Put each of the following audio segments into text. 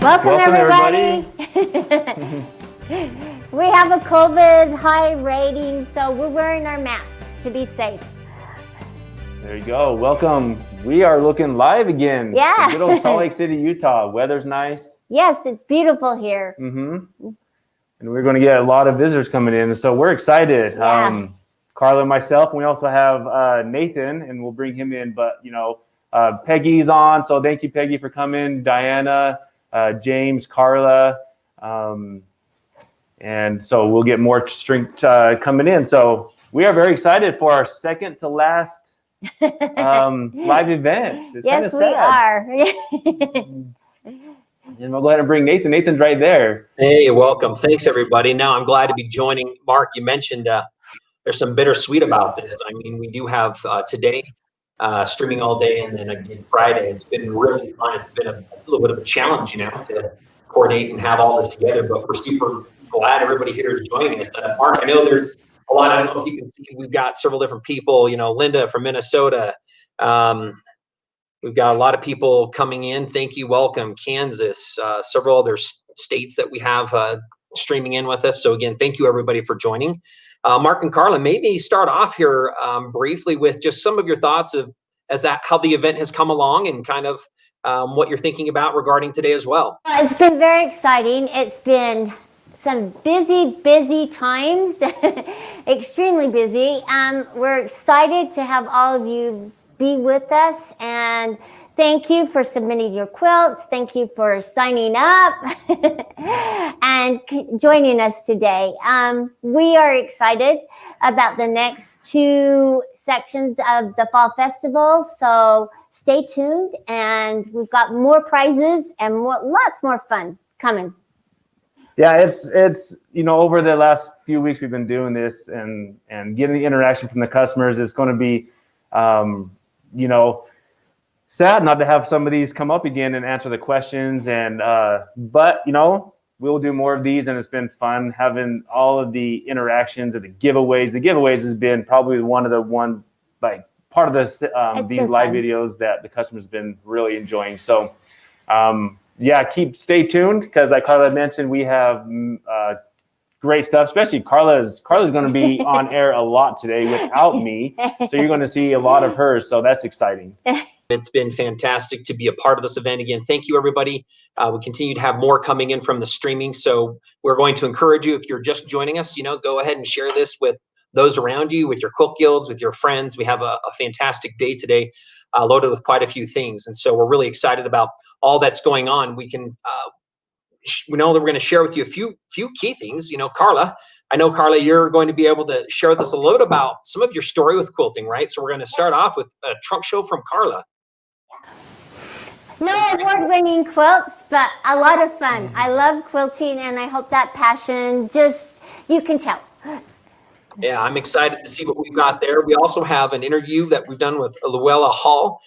Welcome everybody. We have a COVID high rating, so we're wearing our masks to be safe. There you go. Welcome. We are looking live again. Yeah. Good old Salt Lake City, Utah. Weather's nice. Yes, it's beautiful here. And we're going to get a lot of visitors coming in, so we're excited. Yeah. Carla and myself, and we also have Nathan, and we'll bring him in. But Peggy's on, so thank you, Peggy, for coming. Diana, James, Carla, and so we'll get more strength coming in. So we are very excited for our second to last live event. It's kind of sad. Yes, we are. And we'll go ahead and bring Nathan. Nathan's right there. Hey, welcome. Thanks, everybody. Now, I'm glad to be joining. Mark, you mentioned there's some bittersweet about this. I mean, we do have today streaming all day, and then again Friday. It's been really fun. It's been a little bit of a challenge, to coordinate and have all this together, but we're super glad everybody here is joining us. Mark, I know there's a lot. I don't know if you can see, we've got several different people, Linda from Minnesota. We've got a lot of people coming in. Thank you. Welcome. Kansas, several other states that we have streaming in with us. So again, thank you everybody for joining. Mark and Carla, maybe start off here briefly with just some of your thoughts of how the event has come along and kind of what you're thinking about regarding today as well. Well, it's been very exciting. It's been some busy times, extremely busy. We're excited to have all of you be with us, and thank you for submitting your quilts. Thank you for signing up and joining us today. We are excited about the next two sections of the Fall Festival, so stay tuned, and we've got more prizes and lots more fun coming. Yeah, it's over the last few weeks we've been doing this and getting the interaction from the customers. It's going to be sad not to have some of these come up again and answer the questions, and but we'll do more of these, and it's been fun having all of the interactions and the giveaways. The giveaways has been probably one of the ones, like, part of this these live videos that the customers have been really enjoying. So stay tuned, because like Carla mentioned, we have great stuff. Especially Carla's going to be on air a lot today without me, so you're going to see a lot of her. So that's exciting. It's been fantastic to be a part of this event. Again, thank you, everybody. We continue to have more coming in from the streaming, so we're going to encourage you, if you're just joining us, go ahead and share this with those around you, with your quilt guilds, with your friends. We have a fantastic day today, loaded with quite a few things, and so we're really excited about all that's going on. We know that we're going to share with you a few key things. Carla, I know, Carla, you're going to be able to share with us a little bit about some of your story with quilting, right? So we're going to start off with a trunk show from Carla. No award-winning quilts, but a lot of fun. I love quilting, and I hope that passion you can tell. Yeah, I'm excited to see what we've got there. We also have an interview that we've done with Luella Hall,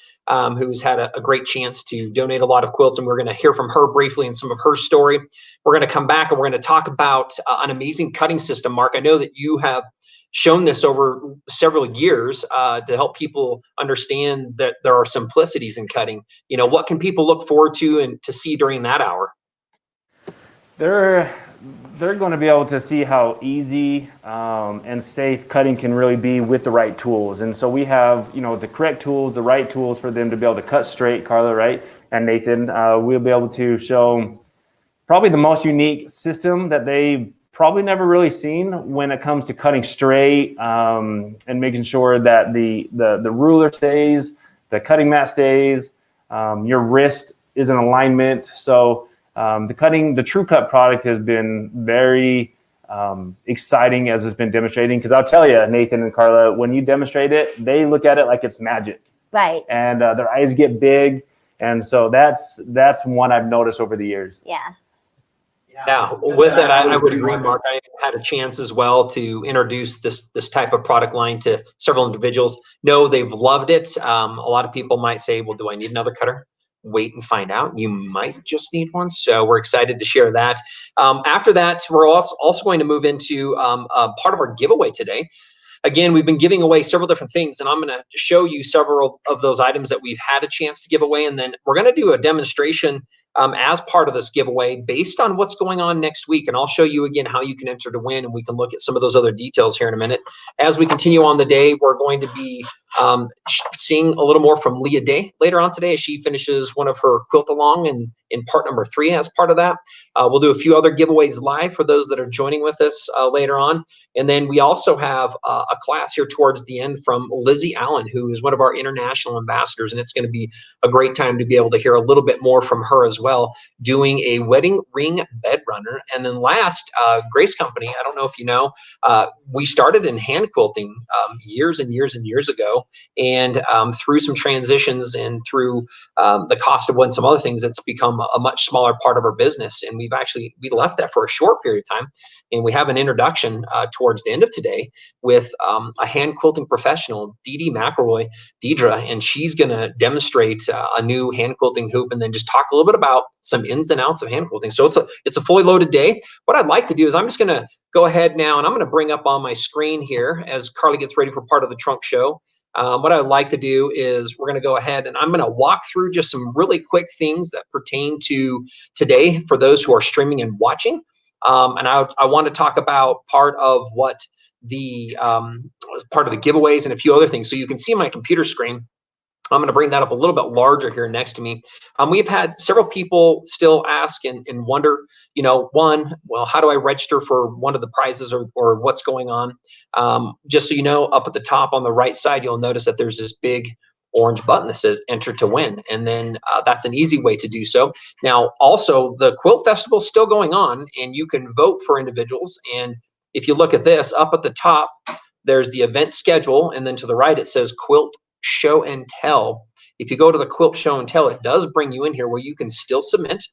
who's had a great chance to donate a lot of quilts, and we're going to hear from her briefly and some of her story. We're going to come back and we're going to talk about an amazing cutting system. Mark, I know that you have shown this over several years to help people understand that there are simplicities in cutting. What can people look forward to and to see during that hour? They're going to be able to see how easy and safe cutting can really be with the right tools. And so we have, the correct tools, the right tools for them to be able to cut straight, Carla, right? And Nathan, we'll be able to show probably the most unique system that they probably never really seen when it comes to cutting straight and making sure that the ruler stays, the cutting mat stays, your wrist is in alignment. So the True Cut product has been very exciting as it's been demonstrating, because I'll tell you, Nathan and Carla, when you demonstrate it, they look at it like it's magic. Right. And their eyes get big. And so that's one I've noticed over the years. Yeah. Yeah, with that, I would agree, Mark. I had a chance as well to introduce this type of product line to several individuals. No, they've loved it. A lot of people might say, well, do I need another cutter? Wait and find out. You might just need one. So we're excited to share that. After that, we're also going to move into part of our giveaway today. Again, we've been giving away several different things, and I'm going to show you several of those items that we've had a chance to give away. And then we're going to do a demonstration as part of this giveaway based on what's going on next week. And I'll show you again how you can enter to win, and we can look at some of those other details here in a minute. As we continue on the day, we're going to be seeing a little more from Leah Day later on today as she finishes one of her quilt along and in part number 3 as part of that. We'll do a few other giveaways live for those that are joining with us later on. And then we also have a class here towards the end from Lizzie Allen, who is one of our international ambassadors. And it's going to be a great time to be able to hear a little bit more from her as well, doing a wedding ring bed runner. And then last, Grace Company, I don't know if you know, we started in hand quilting years and years and years ago. And through some transitions and through the cost of one, some other things, it's become a much smaller part of our business. And we left that for a short period of time. And we have an introduction towards the end of today with a hand quilting professional, Dee McElroy, Deidre, and she's going to demonstrate a new hand quilting hoop and then just talk a little bit about some ins and outs of hand quilting. So it's a fully loaded day. What I'd like to do is I'm just going to go ahead now, and I'm going to bring up on my screen here as Carla gets ready for part of the trunk show. What I'd like to do is we're going to go ahead and I'm going to walk through just some really quick things that pertain to today for those who are streaming and watching. And I want to talk about part of what the part of the giveaways and a few other things. So you can see my computer screen. I'm going to bring that up a little bit larger here next to me. We've had several people still ask and wonder, one, well, how do I register for one of the prizes or what's going on? Just so you know, up at the top on the right side, you'll notice that there's this big orange button that says enter to win. And then that's an easy way to do so. Now, also the Quilt Festival is still going on and you can vote for individuals. And if you look at this up at the top, there's the event schedule. And then to the right, it says Quilt Show and Tell. If you go to the Quilt Show and Tell, it does bring you in here where you can still submit.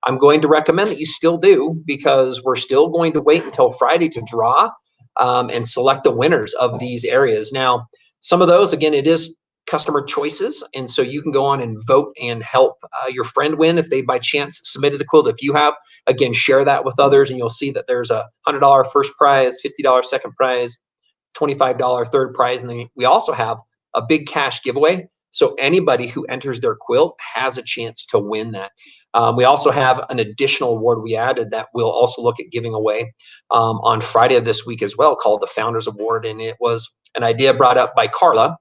I'm going to recommend that you still do because we're still going to wait until Friday to draw and select the winners of these areas. Now, some of those, again, it is customer choices, and so you can go on and vote and help your friend win if they by chance submitted a quilt. If you have, again, share that with others, and you'll see that there's a $100 first prize, $50 second prize, $25 third prize, and then we also have a big cash giveaway. So anybody who enters their quilt has a chance to win that. We also have an additional award we added that we'll also look at giving away on Friday of this week as well, called the Founders Award. And it was an idea brought up by Carla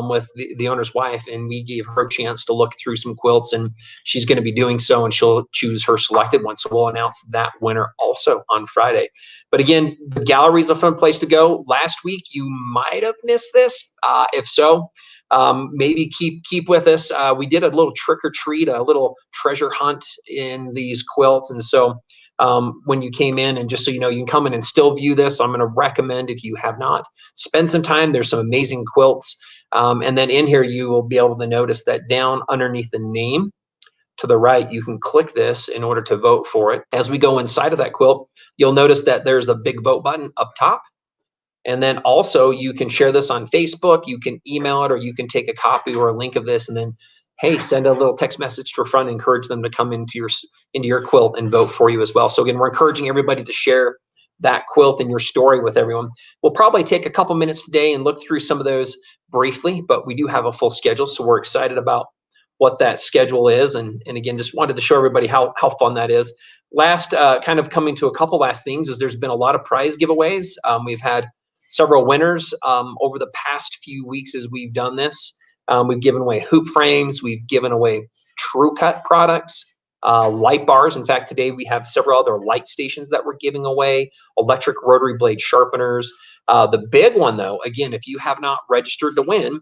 with the owner's wife, and we gave her a chance to look through some quilts, and she's going to be doing so, and she'll choose her selected one. So we'll announce that winner also on Friday. But again, the gallery is a fun place to go. Last week, you might have missed this. If so, maybe keep with us. We did a little trick or treat, a little treasure hunt in these quilts. And so when you came in, and just so you know, you can come in and still view this. I'm going to recommend, if you have not, spend some time. There's some amazing quilts. And then in here, you will be able to notice that down underneath the name to the right, you can click this in order to vote for it. As we go inside of that quilt, you'll notice that there's a big vote button up top. And then also you can share this on Facebook, you can email it, or you can take a copy or a link of this and then, hey, send a little text message to a friend, encourage them to come into your quilt and vote for you as well. So again, we're encouraging everybody to share that quilt and your story with everyone. We'll probably take a couple minutes today and look through some of those briefly, but we do have a full schedule. So we're excited about what that schedule is. And again, just wanted to show everybody how fun that is. Last, kind of coming to a couple last things, is there's been a lot of prize giveaways. We've had several winners over the past few weeks as we've done this. We've given away hoop frames. We've given away True Cut products, light bars. In fact, today we have several other light stations that we're giving away, electric rotary blade sharpeners. The big one, though, again, if you have not registered to win,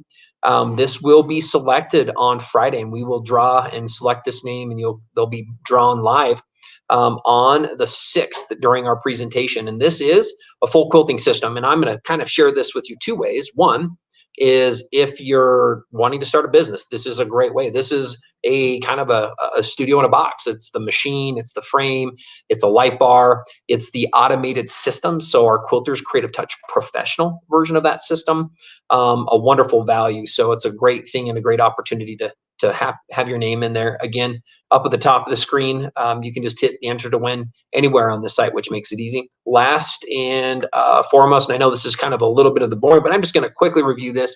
this will be selected on Friday, and we will draw and select this name, and they'll be drawn live on the 6th during our presentation. And this is a full quilting system. And I'm going to kind of share this with you two ways. One is if you're wanting to start a business, this is a great way. This is a kind of a studio in a box. It's the machine, it's the frame, it's a light bar, it's the automated system. So our Quilters Creative Touch Professional version of that system, a wonderful value. So it's a great thing and a great opportunity to have your name in there. Again, up at the top of the screen, you can just hit the enter to win anywhere on the site, which makes it easy. Last and foremost, and I know this is kind of a little bit of the boring, but I'm just going to quickly review this.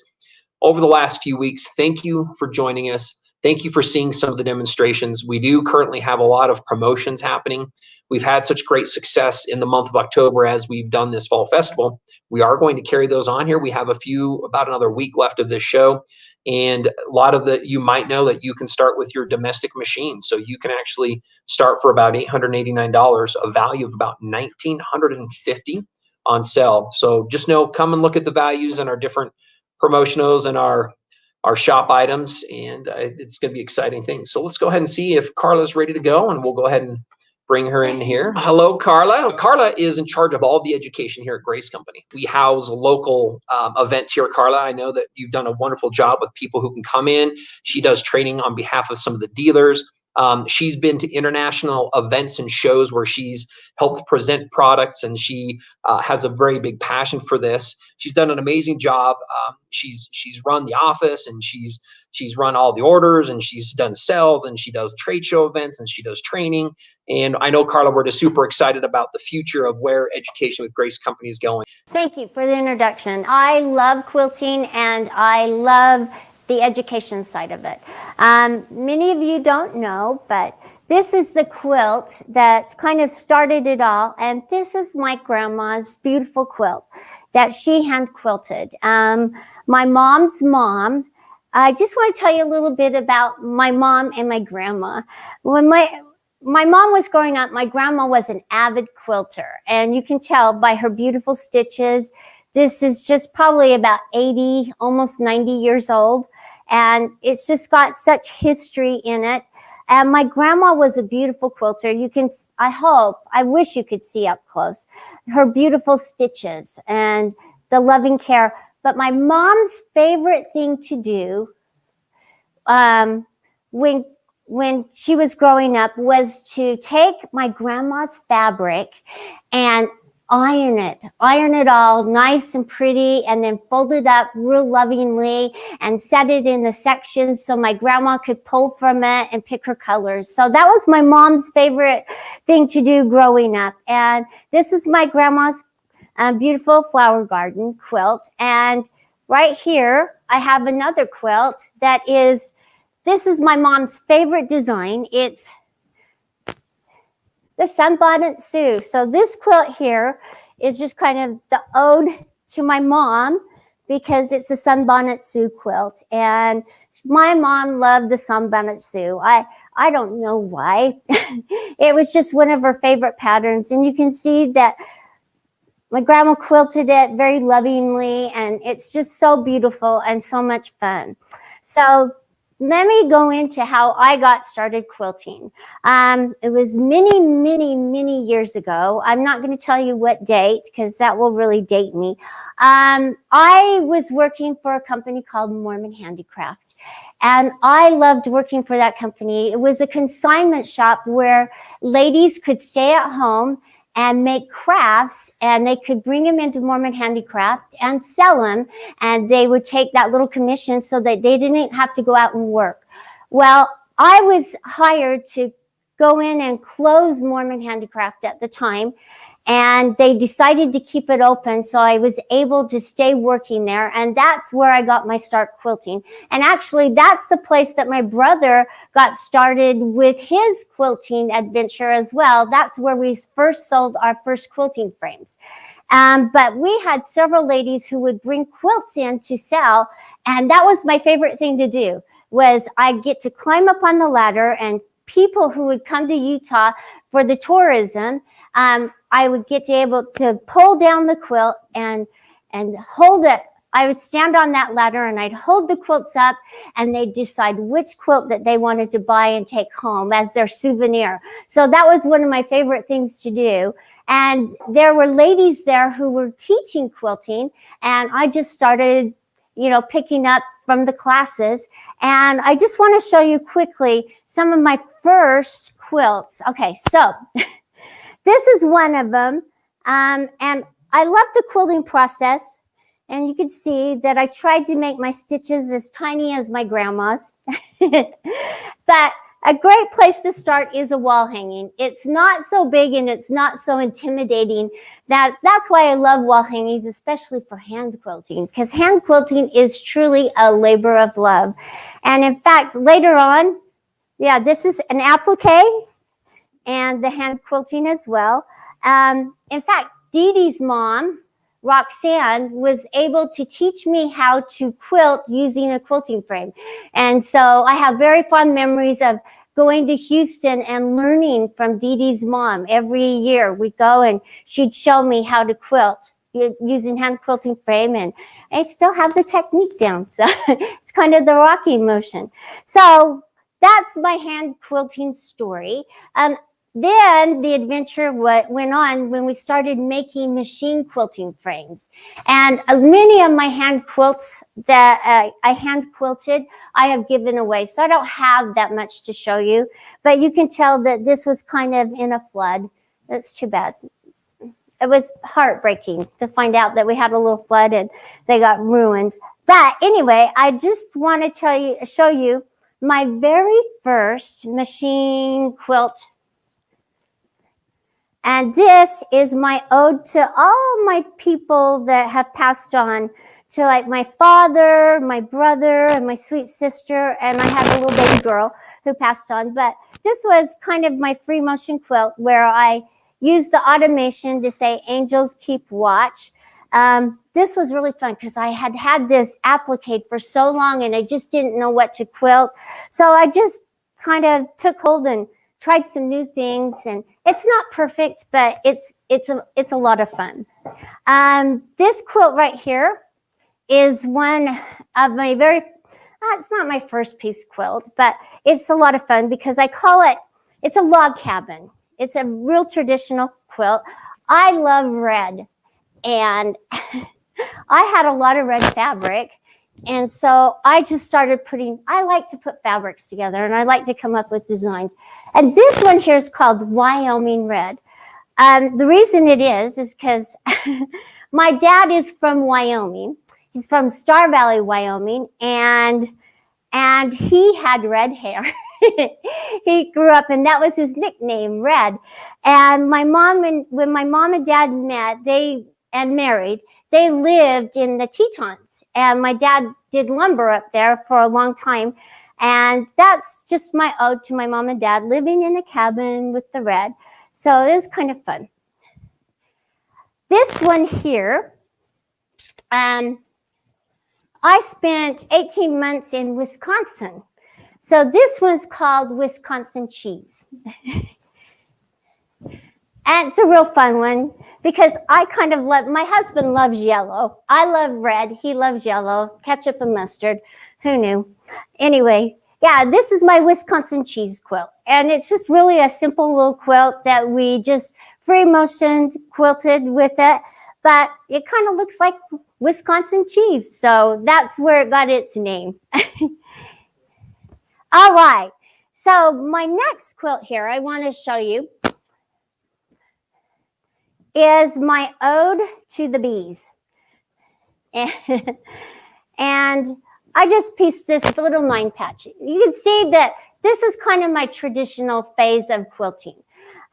Over the last few weeks, thank you for joining us. Thank you for seeing some of the demonstrations. We do currently have a lot of promotions happening. We've had such great success in the month of October as we've done this fall festival. We are going to carry those on here. We have about another week left of this show. And a lot of you might know that you can start with your domestic machine. So you can actually start for about $889, a value of about $1,950 on sale. So just know, come and look at the values and our different promotionals and our shop items, and it's going to be exciting things. So let's go ahead and see if Carla's ready to go, and we'll go ahead and bring her in here. Hello, Carla. Carla is in charge of all the education here at Grace Company. We house local events here at Carla. I know that you've done a wonderful job with people who can come in. She does training on behalf of some of the dealers. She's been to international events and shows where she's helped present products, and she has a very big passion for this. She's done an amazing job. She's run the office, and she's run all the orders, and she's done sales, and she does trade show events, and she does training. And I know, Carla, we're just super excited about the future of where education with Grace Company is going. Thank you for the introduction. I love quilting, and I love the education side of it. Many of you don't know, but this is the quilt that kind of started it all. And this is my grandma's beautiful quilt that she hand quilted. My mom's mom, I just want to tell you a little bit about my mom and my grandma. When my mom was growing up, my grandma was an avid quilter. And you can tell by her beautiful stitches. This is just probably about 80, almost 90 years old. And it's just got such history in it. And my grandma was a beautiful quilter. You can, I wish you could see up close her beautiful stitches and the loving care. But my mom's favorite thing to do when she was growing up was to take my grandma's fabric and iron it all nice and pretty, and then fold it up real lovingly and set it in the sections so my grandma could pull from it and pick her colors. So that was my mom's favorite thing to do growing up. And this is my grandma's beautiful flower garden quilt. And right here, I have another quilt this is my mom's favorite design. It's the Sunbonnet Sue. So this quilt here is just kind of the ode to my mom, because it's a Sunbonnet Sue quilt. And my mom loved the Sunbonnet Sue. I don't know why. It was just one of her favorite patterns. And you can see that my grandma quilted it very lovingly, and it's just so beautiful and so much fun. So let me go into how I got started quilting. It was many, many, many years ago. I'm not going to tell you what date, because that will really date me. I was working for a company called Mormon Handicraft, and I loved working for that company. It was a consignment shop where ladies could stay at home and make crafts, and they could bring them into Mormon Handicraft and sell them, and they would take that little commission so that they didn't have to go out and work. Well, I was hired to go in and close Mormon Handicraft at the time, and they decided to keep it open, so I was able to stay working there, and that's where I got my start quilting. And actually, that's the place that my brother got started with his quilting adventure as well. That's where we first sold our first quilting frames. But we had several ladies who would bring quilts in to sell, and that was my favorite thing to do, was I get to climb up on the ladder, and people who would come to Utah for the tourism, I would get to able to pull down the quilt and hold it. I would stand on that ladder and I'd hold the quilts up, and they'd decide which quilt that they wanted to buy and take home as their souvenir. So that was one of my favorite things to do. And there were ladies there who were teaching quilting, and I just started, picking up from the classes. And I just want to show you quickly some of my first quilts. Okay, so this is one of them, and I love the quilting process, and you can see that I tried to make my stitches as tiny as my grandma's. But a great place to start is a wall hanging. It's not so big and it's not so intimidating. That's why I love wall hangings, especially for hand quilting, because hand quilting is truly a labor of love. And in fact, later on, yeah, this is an applique and the hand quilting as well. In fact, Dee Dee's mom, Roxanne, was able to teach me how to quilt using a quilting frame. And so I have very fond memories of going to Houston and learning from Dee Dee's mom. Every year we'd go and she'd show me how to quilt using hand quilting frame, and I still have the technique down. So it's kind of the rocking motion. So that's my hand quilting story. Then the adventure went on when we started making machine quilting frames. And many of my hand quilts that I hand quilted, I have given away. So I don't have that much to show you. But you can tell that this was kind of in a flood. That's too bad. It was heartbreaking to find out that we had a little flood and they got ruined. But anyway, I just want to show you my very first machine quilt. And this is my ode to all my people that have passed on, to like my father, my brother, and my sweet sister, and I have a little baby girl who passed on. But this was kind of my free motion quilt where I used the automation to say, angels keep watch. This was really fun because I had this applique for so long and I just didn't know what to quilt. So I just kind of took hold and tried some new things, and it's not perfect, but it's a lot of fun. This quilt right here is one of my it's not my first piece quilt, but it's a lot of fun because I call it, it's a log cabin. It's a real traditional quilt. I love red, and I had a lot of red fabric. And so I just started I like to put fabrics together and I like to come up with designs. And this one here is called Wyoming Red. The reason it is because my dad is from Wyoming. He's from Star Valley, Wyoming, and he had red hair. He grew up and that was his nickname, Red. And when my mom and dad met, and married, they lived in the Tetons, and my dad did lumber up there for a long time. And that's just my ode to my mom and dad living in a cabin with the red. So it was kind of fun. This one here, I spent 18 months in Wisconsin. So this one's called Wisconsin Cheese. And it's a real fun one because I kind of my husband loves yellow. I love red. He loves yellow, ketchup and mustard. Who knew? Anyway, yeah, this is my Wisconsin cheese quilt. And it's just really a simple little quilt that we just free motioned, quilted with it. But it kind of looks like Wisconsin cheese. So that's where it got its name. All right. So my next quilt here I want to show you is my ode to the bees. And I just pieced this little mind patch. You can see that this is kind of my traditional phase of quilting.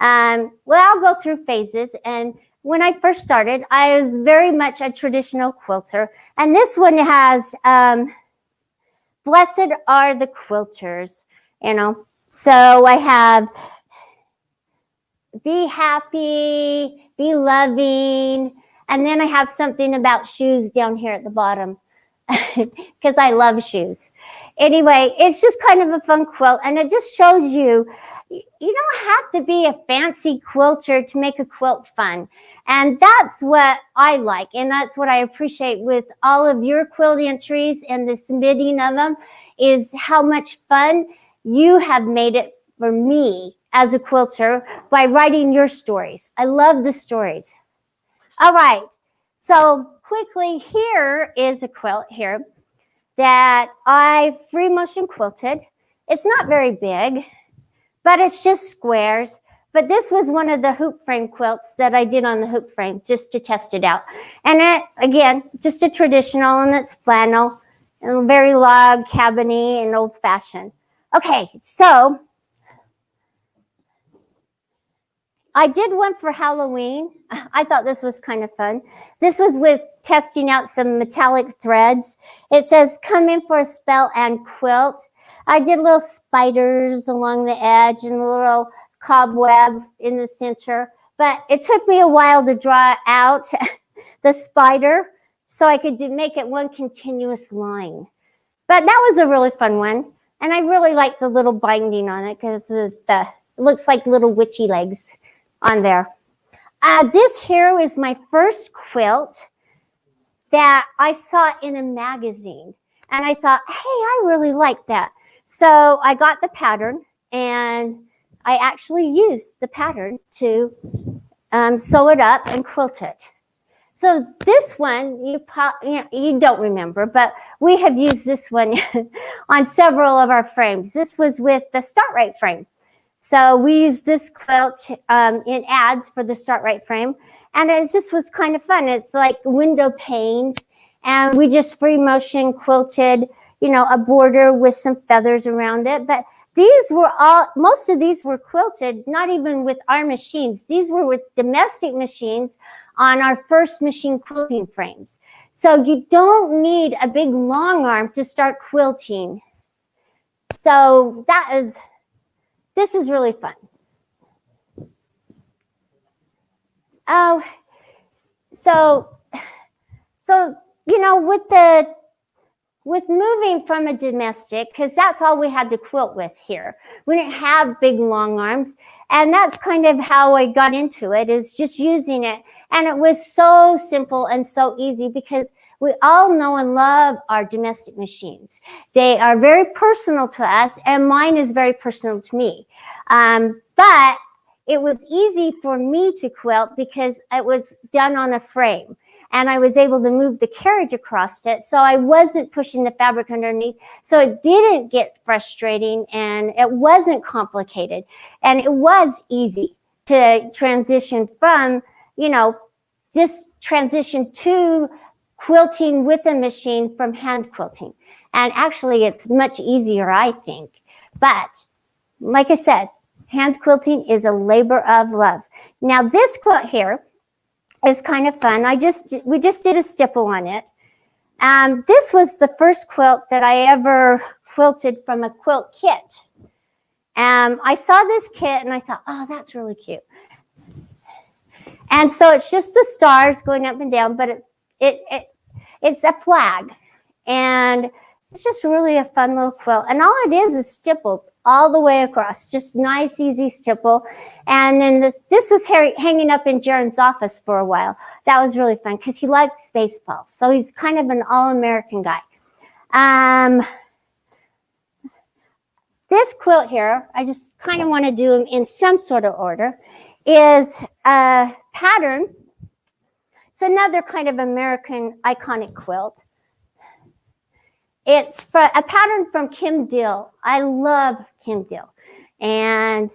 Well, I'll go through phases. And when I first started, I was very much a traditional quilter. And this one has, blessed are the quilters, you know. So I have be happy, be loving, and then I have something about shoes down here at the bottom because I love shoes. Anyway, it's just kind of a fun quilt, and it just shows you don't have to be a fancy quilter to make a quilt fun. And that's what I like, and that's what I appreciate with all of your quilt entries and the submitting of them is how much fun you have made it for me as a quilter by writing your stories. I love the stories. All right, so quickly, here is a quilt here that I free motion quilted. It's not very big, but it's just squares. But this was one of the hoop frame quilts that I did on the hoop frame just to test it out. And it, again, just a traditional, and it's flannel, and very log cabiny and old fashioned. Okay, so I did one for Halloween. I thought this was kind of fun. This was with testing out some metallic threads. It says, come in for a spell and quilt. I did little spiders along the edge and a little cobweb in the center. But it took me a while to draw out the spider so I could make it one continuous line. But that was a really fun one. And I really like the little binding on it because it looks like little witchy legs on there. This here is my first quilt that I saw in a magazine. And I thought, hey, I really like that. So I got the pattern and I actually used the pattern to sew it up and quilt it. So this one, you don't remember, but we have used this one on several of our frames. This was with the Start Right frame. So we used this quilt in ads for the Start Right frame. And it just was kind of fun. It's like window panes. And we just free motion quilted, a border with some feathers around it. But most of these were quilted, not even with our machines. These were with domestic machines on our first machine quilting frames. So you don't need a big long arm to start quilting. So this is really fun. Oh, so with moving from a domestic, because that's all we had to quilt with here. We didn't have big long arms. And that's kind of how I got into it, is just using it. And it was so simple and so easy because we all know and love our domestic machines. They are very personal to us, and mine is very personal to me. But it was easy for me to quilt because it was done on a frame. And I was able to move the carriage across it, so I wasn't pushing the fabric underneath. So it didn't get frustrating, and it wasn't complicated. And it was easy to transition from, just transition to quilting with a machine from hand quilting. And actually, it's much easier, I think. But like I said, hand quilting is a labor of love. Now, this quilt here is kind of fun. We just did a stipple on it. This was the first quilt that I ever quilted from a quilt kit. I saw this kit and I thought, oh, that's really cute. And so it's just the stars going up and down, but it's a flag. And it's just really a fun little quilt. And all it is stippled all the way across, just nice, easy stipple. And then this was hanging up in Jaron's office for a while. That was really fun because he likes Spaceballs. So he's kind of an all-American guy. This quilt here, I just kind of want to do them in some sort of order, is a pattern. It's another kind of American iconic quilt. It's a pattern from Kim Dill. I love Kim Dill. And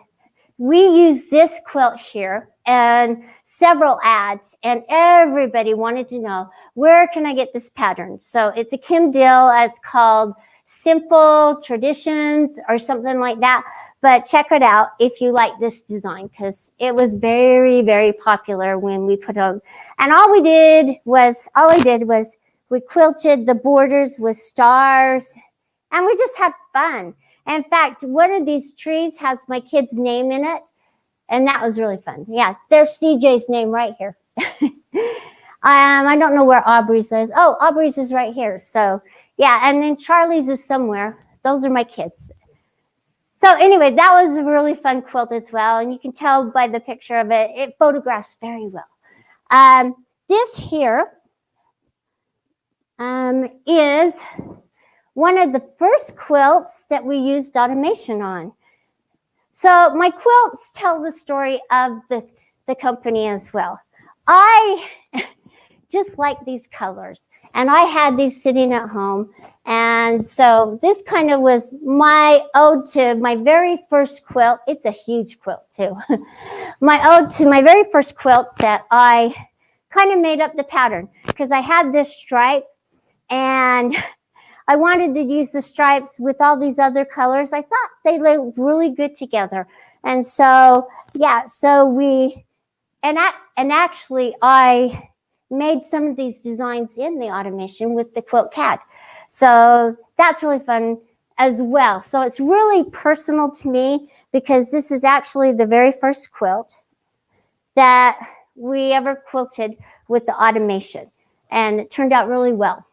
we use this quilt here and several ads, and everybody wanted to know, where can I get this pattern? So it's a Kim Dill. It's called Simple Traditions or something like that. But check it out if you like this design, because it was very, very popular when we put on. And all I did was we quilted the borders with stars, and we just had fun. In fact, one of these trees has my kid's name in it, and that was really fun. Yeah, there's CJ's name right here. I don't know where Aubrey's is. Oh, Aubrey's is right here. So, yeah, and then Charlie's is somewhere. Those are my kids. So anyway, that was a really fun quilt as well, and you can tell by the picture of it, it photographs very well. This here is one of the first quilts that we used automation on. So my quilts tell the story of the company as well. I just like these colors, and I had these sitting at home, and so this kind of was my ode to my very first quilt. It's a huge quilt too. My ode to my very first quilt that I kind of made up the pattern, because I had this stripe and I wanted to use the stripes with all these other colors. I thought they looked really good together. And so, yeah, so actually I made some of these designs in the automation with the Quilt CAD. So that's really fun as well. So it's really personal to me because this is actually the very first quilt that we ever quilted with the automation. And it turned out really well.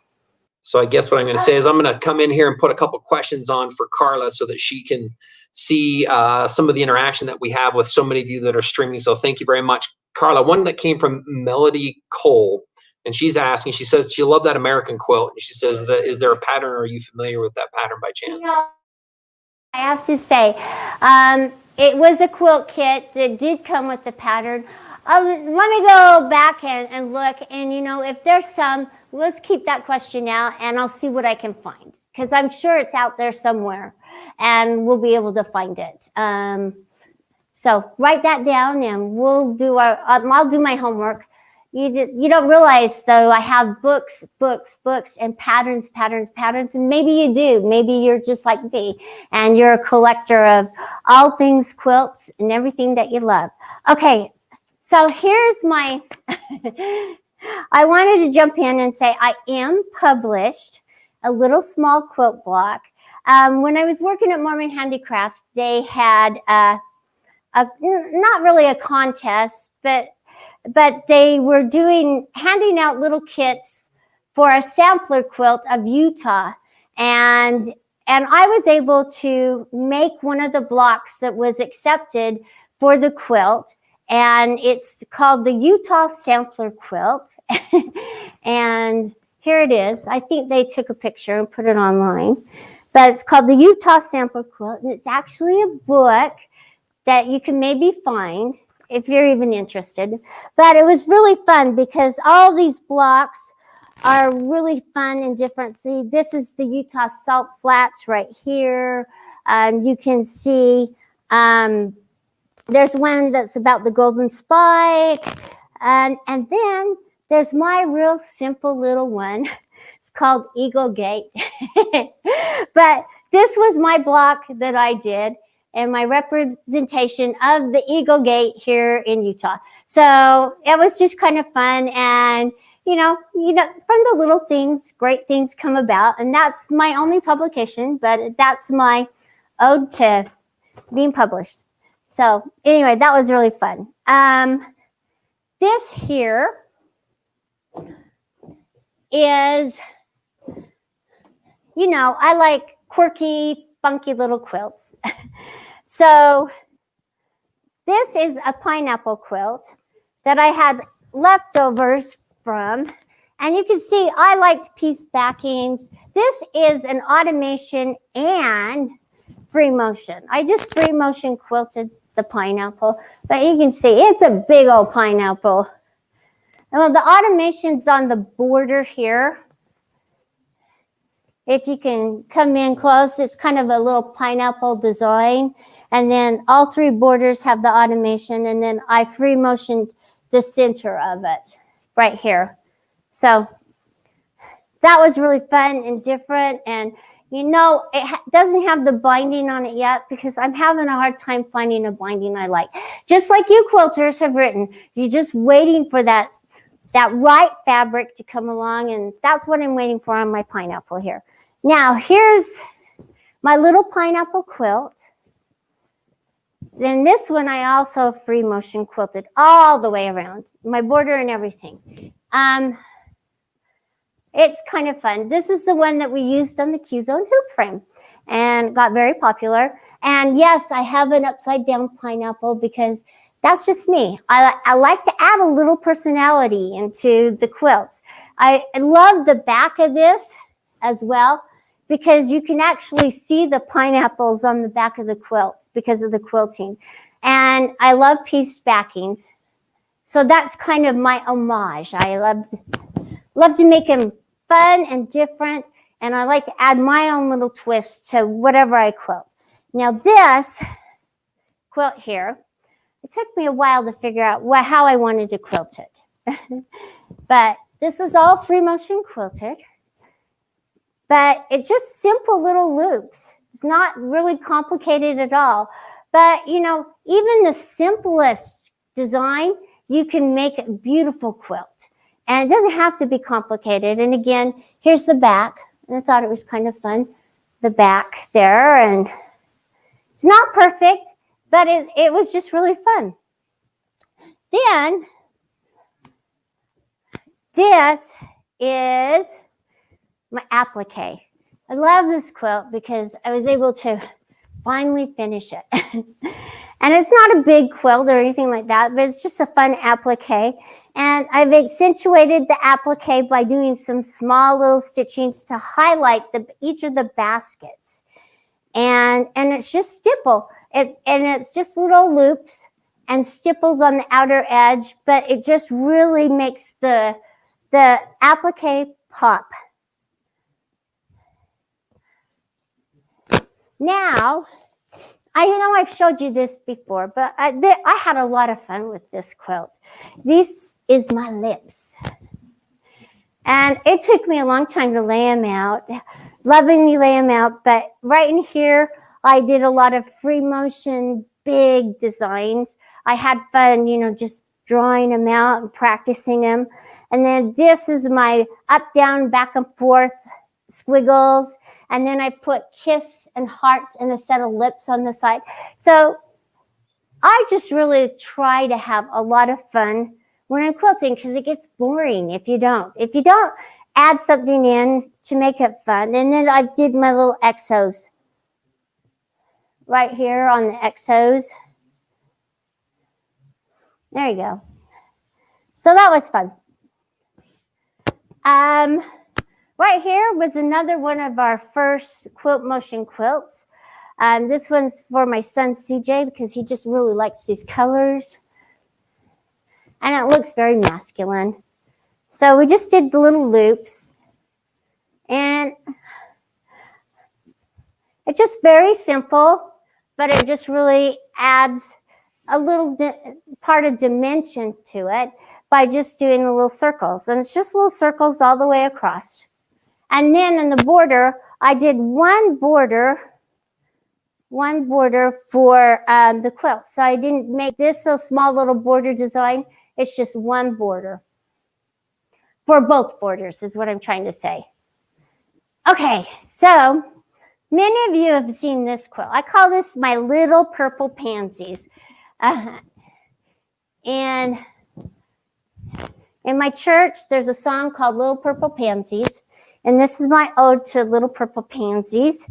So I guess what I'm going to say is I'm going to come in here and put a couple questions on for Karla so that she can see some of the interaction that we have with so many of you that are streaming. So thank you very much, Karla. One that came from Melody Cole, and she's asking, she says she loved that American quilt. And she says, is there a pattern, or are you familiar with that pattern by chance? I have to say, it was a quilt kit that did come with the pattern. Let me go back and look, and if there's some, let's keep that question out, and I'll see what I can find, because I'm sure it's out there somewhere, and we'll be able to find it. So write that down, and we'll do I'll do my homework. You don't realize, though, I have books, and patterns, and maybe you do. Maybe you're just like me, and you're a collector of all things quilts and everything that you love. Okay, so here's my, I wanted to jump in and say I am published a little small quilt block. When I was working at Mormon Handicraft, they had not really a contest, but they were handing out little kits for a sampler quilt of Utah, and I was able to make one of the blocks that was accepted for the quilt, and it's called the Utah Sampler Quilt. And here it is. I think they took a picture and put it online, but it's called the Utah Sampler Quilt, and it's actually a book that you can maybe find if you're even interested. But it was really fun because all these blocks are really fun and different. See, this is the Utah Salt Flats right here. You can see there's one that's about the Golden Spike. And then there's my real simple little one. It's called Eagle Gate. But this was my block that I did, and my representation of the Eagle Gate here in Utah. So it was just kind of fun, and from the little things, great things come about, and that's my only publication, but that's my ode to being published. So anyway, that was really fun. This here is, I like quirky, funky little quilts. So this is a pineapple quilt that I had leftovers from. And you can see I liked piece backings. This is an automation and free motion. I just free motion quilted the pineapple, but you can see it's a big old pineapple. Well, the automation's on the border here. If you can come in close, it's kind of a little pineapple design. And then all three borders have the automation, and then I free motioned the center of it right here. So that was really fun and different. And it doesn't have the binding on it yet because I'm having a hard time finding a binding I like. Just like you quilters have written, you're just waiting for that right fabric to come along, and that's what I'm waiting for on my pineapple here. Now, here's my little pineapple quilt. Then this one I also free motion quilted all the way around, my border and everything. It's kind of fun. This is the one that we used on the Q-Zone hoop frame and got very popular. And yes, I have an upside down pineapple because that's just me. I like to add a little personality into the quilts. I love the back of this as well because you can actually see the pineapples on the back of the quilt because of the quilting. And I love pieced backings. So that's kind of my homage. I love to make them fun and different, and I like to add my own little twist to whatever I quilt. Now this quilt here, it took me a while to figure out how I wanted to quilt it. But this is all free motion quilted. But it's just simple little loops. It's not really complicated at all. But, you know, even the simplest design, you can make a beautiful quilt. And it doesn't have to be complicated. And again, here's the back. And I thought it was kind of fun, the back there. And it's not perfect, but it was just really fun. Then, this is my applique. I love this quilt because I was able to finally finish it. And it's not a big quilt or anything like that, but it's just a fun applique. And I've accentuated the applique by doing some small little stitchings to highlight each of the baskets. And it's just stipple. It's just little loops and stipples on the outer edge, but it just really makes the applique pop. Now, I know I've showed you this before, but I had a lot of fun with this quilt. This is my lips. And it took me a long time to lay them out, lovingly lay them out, but right in here, I did a lot of free motion, big designs. I had fun, you know, just drawing them out and practicing them. And then this is my up, down, back and forth squiggles. And then I put kiss and hearts and a set of lips on the side. So I just really try to have a lot of fun when I'm quilting because it gets boring if you don't. If you don't add something in to make it fun. And then I did my little exos right here on the exos. There you go. So that was fun. Right here was another one of our first quilt motion quilts. This one's for my son CJ because he just really likes these colors. And it looks very masculine. So we just did the little loops. And it's just very simple, but it just really adds a little part of dimension to it by just doing the little circles. And it's just little circles all the way across. And then in the border, I did one border for the quilt. So I didn't make this little small little border design. It's just one border for both borders is what I'm trying to say. Okay, so many of you have seen this quilt. I call this my little purple pansies. And in my church, there's a song called Little Purple Pansies. And this is my ode to Little Purple Pansies.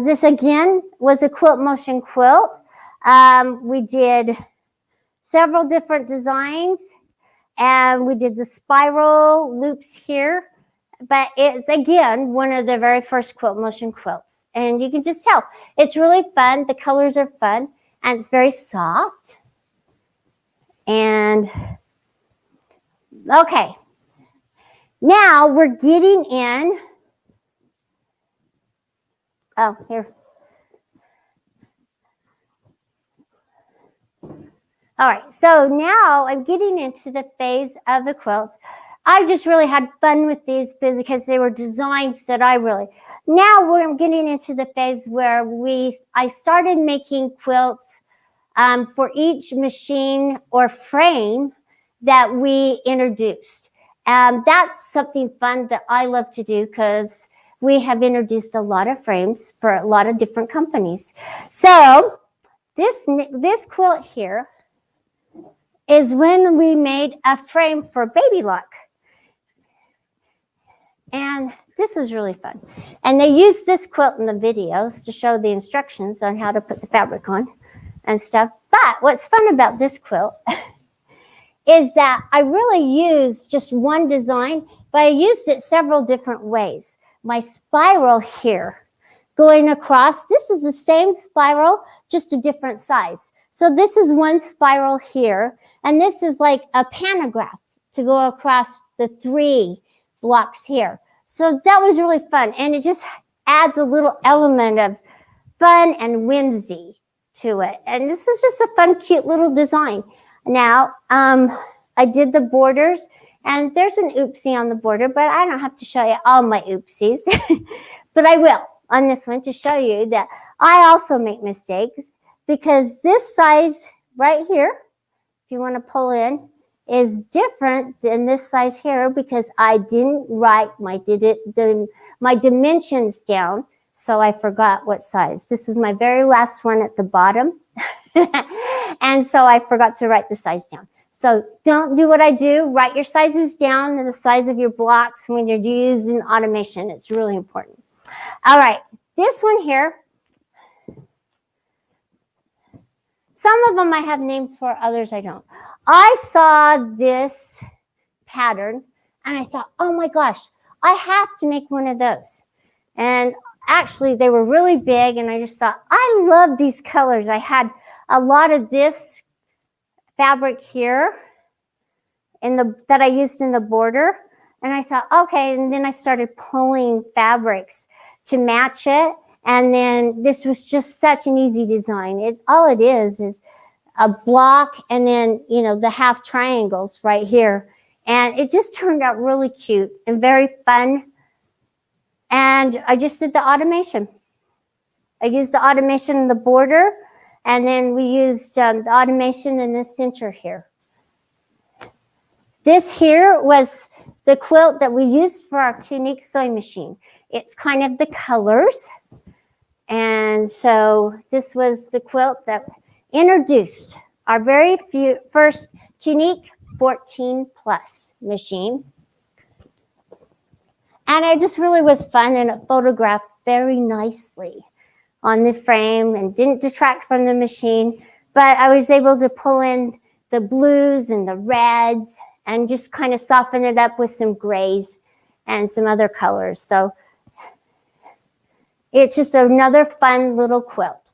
This, again, was a quilt motion quilt. We did several different designs. And we did the spiral loops here. But it's, again, one of the very first quilt motion quilts. And you can just tell. It's really fun. The colors are fun. And it's very soft. And, okay. Now we're getting in. Oh, here. All right, so now I'm getting into the phase of the quilts. I just really had fun with these because they were designs that I really. Now we're getting into the phase where I started making quilts for each machine or frame that we introduced. That's something fun that I love to do because we have introduced a lot of frames for a lot of different companies. So this quilt here is when we made a frame for Baby Lock. And this is really fun. And they use this quilt in the videos to show the instructions on how to put the fabric on and stuff. But what's fun about this quilt is that I really used just one design, but I used it several different ways. My spiral here going across, this is the same spiral, just a different size. So this is one spiral here, and this is like a pantograph to go across the 3 blocks here. So that was really fun, and it just adds a little element of fun and whimsy to it. And this is just a fun, cute little design. Now, I did the borders, and there's an oopsie on the border, but I don't have to show you all my oopsies, but I will on this one to show you that I also make mistakes, because this size right here, if you want to pull in, is different than this size here because I didn't write my dimensions down, so I forgot what size. This is my very last one at the bottom, and so I forgot to write the size down. So don't do what I do. Write your sizes down and the size of your blocks when you're using automation. It's really important. All right, this one here, some of them I have names for, others I don't. I saw this pattern and I thought, oh my gosh, I have to make one of those. And actually they were really big and I just thought, I love these colors. I had a lot of this fabric here that I used in the border. And I thought, okay, and then I started pulling fabrics to match it. And then this was just such an easy design. All it is a block and then, the half triangles right here. And it just turned out really cute and very fun. And I just did the automation. I used the automation in the border, and then we used the automation in the center here. This here was the quilt that we used for our unique sewing machine. It's kind of the colors. And so this was the quilt that introduced our very first unique 14 plus machine. And it just really was fun, and it photographed very nicely on the frame and didn't detract from the machine. But I was able to pull in the blues and the reds and just kind of soften it up with some grays and some other colors. So it's just another fun little quilt.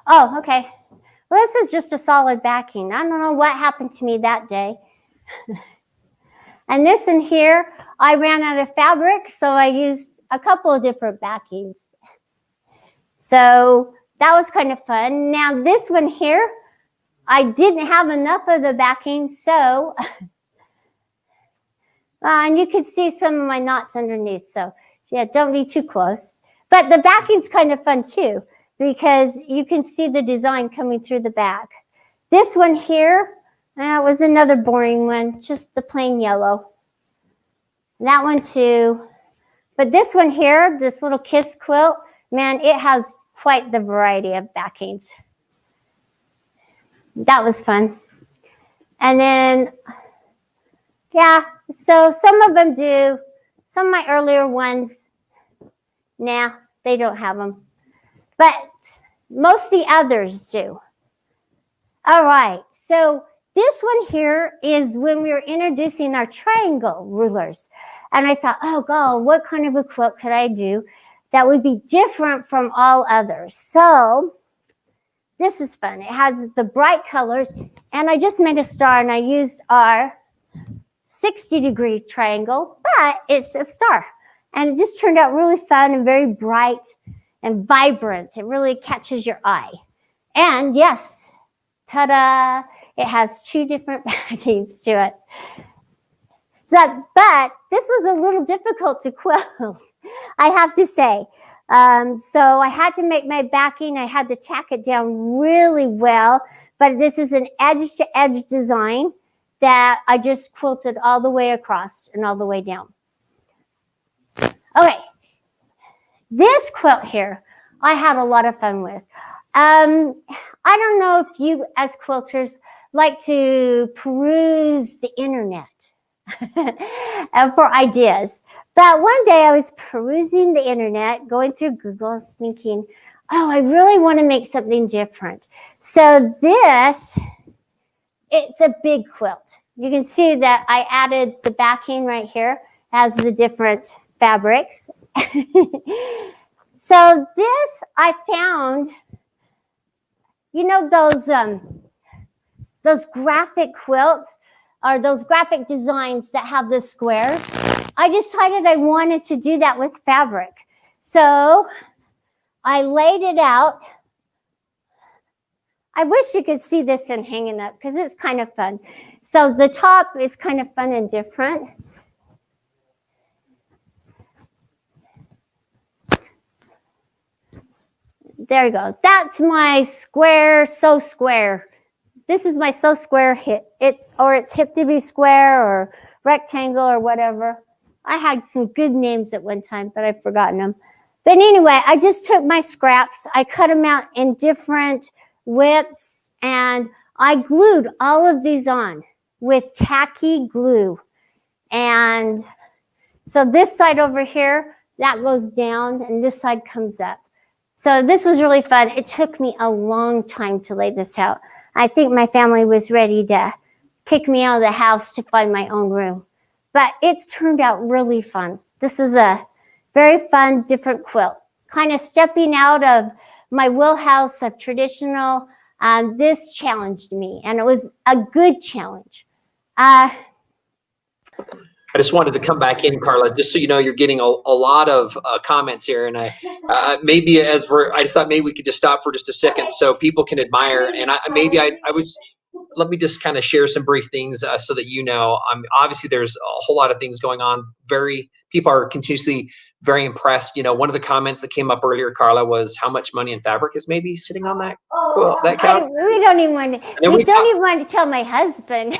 Oh, okay. Well, this is just a solid backing. I don't know what happened to me that day. And this in here, I ran out of fabric, so I used a couple of different backings. So that was kind of fun. Now this one here, I didn't have enough of the backing, so and you can see some of my knots underneath. So yeah, don't be too close. But the backing's kind of fun too, because you can see the design coming through the back. This one here, was another boring one, just the plain yellow. That one too. But this one here, this little kiss quilt, man, it has quite the variety of backings. That was fun. And then, yeah, so some of them do. Some of my earlier ones, nah, they don't have them. But most of the others do. All right, so this one here is when we were introducing our triangle rulers. And I thought, oh God, what kind of a quilt could I do that would be different from all others? So this is fun. It has the bright colors, and I just made a star, and I used our 60-degree triangle, but it's a star. And it just turned out really fun and very bright and vibrant. It really catches your eye. And yes, ta-da, it has 2 different backings to it. So, but this was a little difficult to quilt, I have to say. So I had to make my backing. I had to tack it down really well. But this is an edge-to-edge design that I just quilted all the way across and all the way down. Okay, this quilt here, I had a lot of fun with. I don't know if you as quilters like to peruse the internet for ideas. But one day I was perusing the internet, going through Google, thinking, oh, I really want to make something different. So this, it's a big quilt. You can see that I added the backing right here as the different fabrics. So this I found, you know, those graphic quilts or those graphic designs that have the squares. I decided I wanted to do that with fabric. So I laid it out. I wish you could see this and hanging up because it's kind of fun. So the top is kind of fun and different. There you go. That's my square, so square. This is my so square hip. It's hip to be square or rectangle or whatever. I had some good names at one time, but I've forgotten them. But anyway, I just took my scraps. I cut them out in different widths, and I glued all of these on with tacky glue. And so this side over here, that goes down, and this side comes up. So this was really fun. It took me a long time to lay this out. I think my family was ready to kick me out of the house to find my own room. But it's turned out really fun. This is a very fun, different quilt. Kind of stepping out of my wheelhouse of traditional. This challenged me, and it was a good challenge. I just wanted to come back in, Carla, just so you know, you're getting a lot of comments here, and I just thought maybe we could just stop for just a second so people can admire. And let me just kind of share some brief things so that you know. Obviously there's a whole lot of things going on. People are continuously very impressed. You know, one of the comments that came up earlier, Carla, was how much money and fabric is maybe sitting on that couch. We don't even want to tell my husband.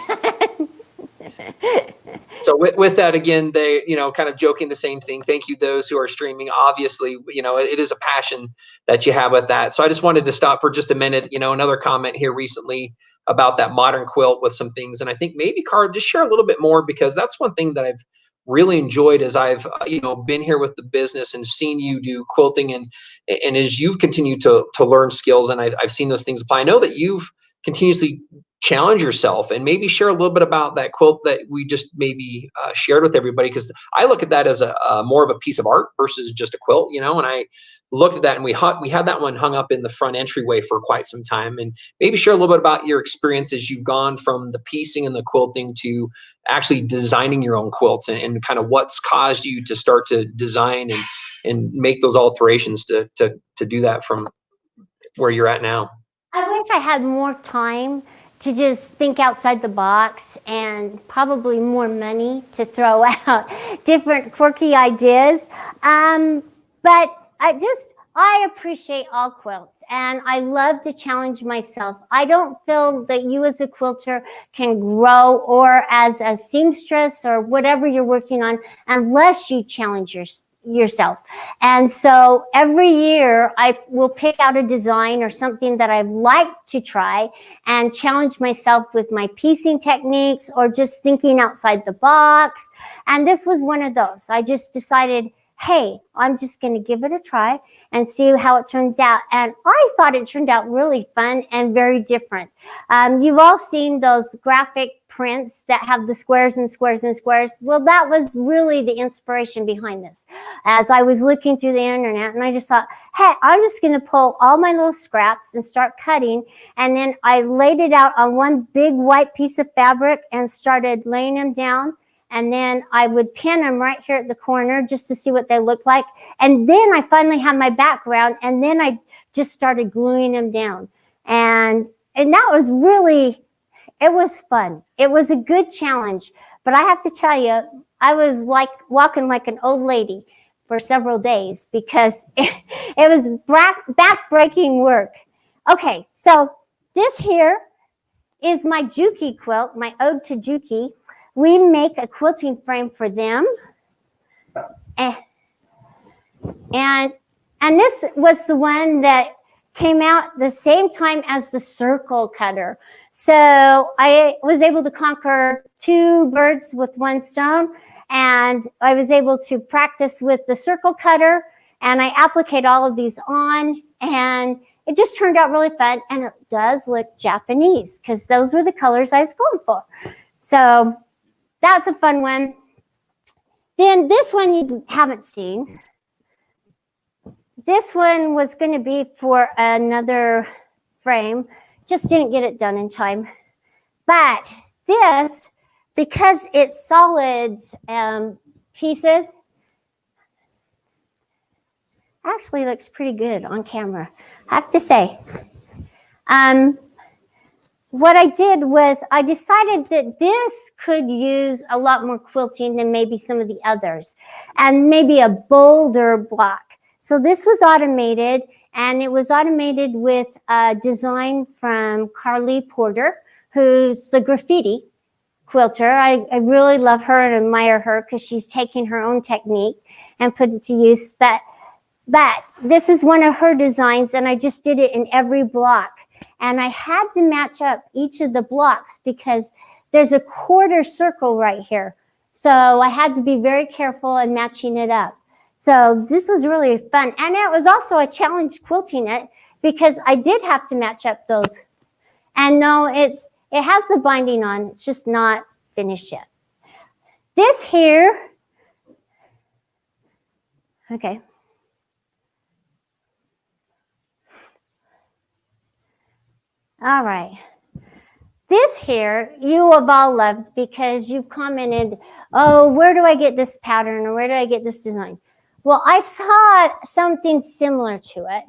So with that, again, they, you know, kind of joking the same thing. Thank you, those who are streaming. Obviously, you know, it is a passion that you have with that. So I just wanted to stop for just a minute. You know, another comment here recently about that modern quilt with some things. And I think maybe, Carla, just share a little bit more, because that's one thing that I've really enjoyed as I've, you know, been here with the business and seen you do quilting, and as you've continued to learn skills, and I've seen those things apply. I know that you've continuously challenge yourself, and maybe share a little bit about that quilt that we just maybe shared with everybody, because I look at that as a more of a piece of art versus just a quilt, you know. And I looked at that, and we had that one hung up in the front entryway for quite some time. And maybe share a little bit about your experience as you've gone from the piecing and the quilting to actually designing your own quilts, and kind of what's caused you to start to design and make those alterations to do that from where you're at now. I wish I had more time to just think outside the box, and probably more money to throw out different quirky ideas. But I appreciate all quilts, and I love to challenge myself. I don't feel that you as a quilter can grow, or as a seamstress or whatever you're working on, unless you challenge yourself. And so every year I will pick out a design or something that I'd like to try, and challenge myself with my piecing techniques, or just thinking outside the box. And this was one of those. I just decided, hey, I'm just going to give it a try and see how it turns out. And I thought it turned out really fun and very different. You've all seen those graphic prints that have the squares and squares and squares. Well, that was really the inspiration behind this. As I was looking through the internet, and I just thought, hey, I'm just going to pull all my little scraps and start cutting. And then I laid it out on one big white piece of fabric and started laying them down. And then I would pin them right here at the corner just to see what they look like. And then I finally had my background, and then I just started gluing them down. And that was really, it was fun. It was a good challenge. But I have to tell you, I was like walking like an old lady for several days, because it was back-breaking work. Okay, so this here is my Juki quilt, my ode to Juki. We make a quilting frame for them. And this was the one that came out the same time as the circle cutter. So I was able to conquer two birds with one stone, and I was able to practice with the circle cutter, and I appliqued all of these on, and it just turned out really fun. And it does look Japanese, because those were the colors I was going for. So that's a fun one. Then this one you haven't seen. This one was going to be for another frame. Just didn't get it done in time. But this, because it's solids pieces, actually looks pretty good on camera, I have to say. What I did was I decided that this could use a lot more quilting than maybe some of the others, and maybe a bolder block. So this was automated, And it was automated with a design from Carly Porter, who's the graffiti quilter. I really love her and admire her because she's taking her own technique and put it to use. But this is one of her designs, and I just did it in every block. And I had to match up each of the blocks because there's a quarter circle right here. So I had to be very careful in matching it up. So this was really fun. And it was also a challenge quilting it because I did have to match up those. And no, it has the binding on. It's just not finished yet. This here, okay. All right. This here, you have all loved because you've commented, oh, where do I get this pattern or where do I get this design? Well, I saw something similar to it